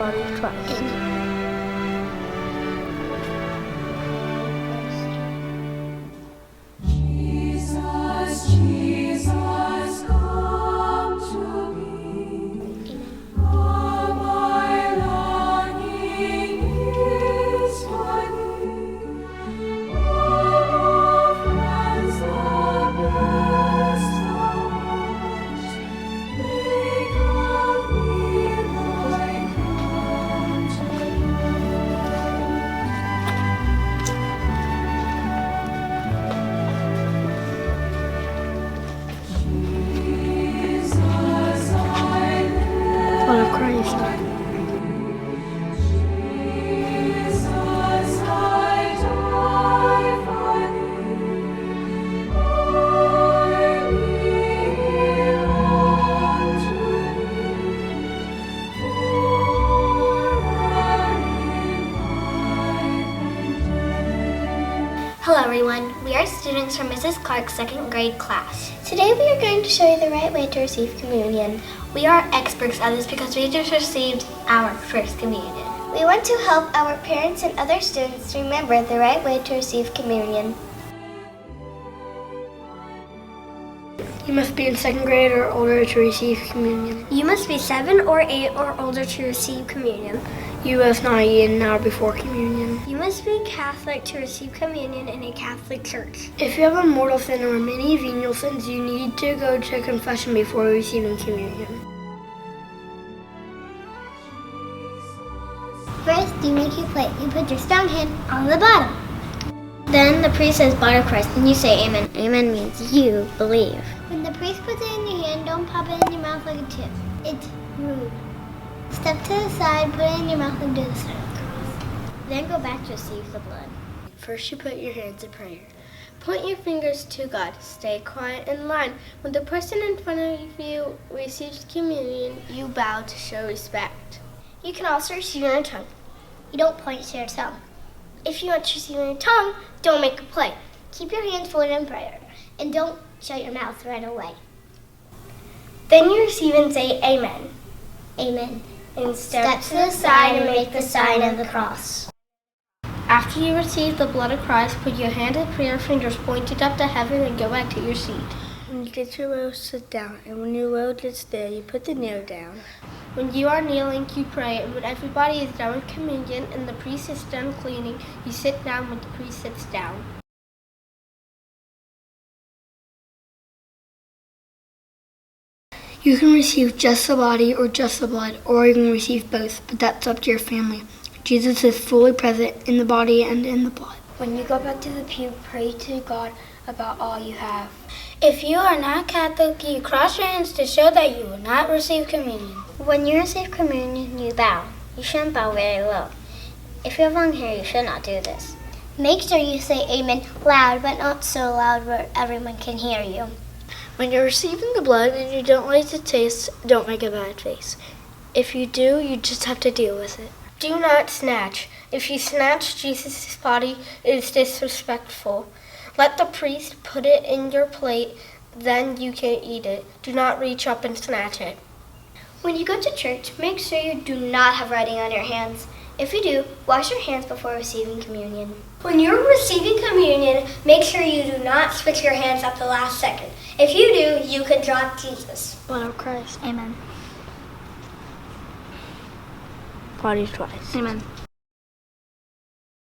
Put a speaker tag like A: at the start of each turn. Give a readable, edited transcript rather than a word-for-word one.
A: body of Christ.
B: Jesus, Jesus, come to me. All my longing is for thee. All friends, the best of us, make of me thy countenance. Jesus, I live.
A: Blood of Christ.
B: Jesus, I die for thee. I belong to thee.
C: Hello everyone, we are students from Mrs. Clark's second grade class.
D: Today we are going to show you the right way to receive communion.
C: We are experts at this because we just received our first communion.
D: We want to help our parents and other students remember the right way to receive communion.
A: You must be in second grade or older to receive communion.
D: You must be 7 or 8 or older to receive communion.
A: You must not eat an hour before communion.
D: You must be Catholic to receive communion in a Catholic church.
A: If you have a mortal sin or many venial sins, you need to go to confession before receiving communion.
D: First, you make your plate. You put your strong hand on the bottom. Then the priest says, "Blood of Christ," and you say amen. Amen means you believe. When the priest puts it in your hand, don't pop it in your mouth like a tip. It's rude. Step to the side, put it in your mouth, and do the sign of the cross. Then go back to receive the blood.
A: First, you put your hands in prayer.
D: Point your fingers to God. Stay quiet in line. When the person in front of you receives communion, you bow to show respect. You can also receive in your tongue. You don't point to your tongue. If you want to receive in your tongue, don't make a play. Keep your hands folded in prayer, and don't shut your mouth right away. Then you receive and say amen. Amen. And step to the side and make the sign of the cross. After you receive the blood of Christ, put your hand in prayer, fingers pointed up to heaven, and go back to your seat.
A: When you get your row, sit down, and when your row gets there, you put the nail down.
D: When you are kneeling, you pray, and when everybody is done with communion and the priest is done cleaning, you sit down when the priest sits down.
A: You can receive just the body or just the blood, or you can receive both, but that's up to your family. Jesus is fully present in the body and in the blood.
D: When you go back to the pew, pray to God about all you have.
C: If you are not Catholic, you cross your hands to show that you will not receive communion.
D: When you receive communion, you bow. You shouldn't bow very low. If you have long hair, you should not do this. Make sure you say amen loud, but not so loud where everyone can hear you.
A: When you're receiving the blood and you don't like the taste, don't make a bad face. If you do, you just have to deal with it.
D: Do not snatch. If you snatch Jesus' body, it is disrespectful. Let the priest put it in your plate, then you can eat it. Do not reach up and snatch it. When you go to church, make sure you do not have writing on your hands. If you do, wash your hands before receiving communion. When you're receiving communion, make sure you do not switch your hands at the last second. If you do, you could drop Jesus.
A: Blood of Christ.
C: Amen.
A: Body of Christ.
C: Amen.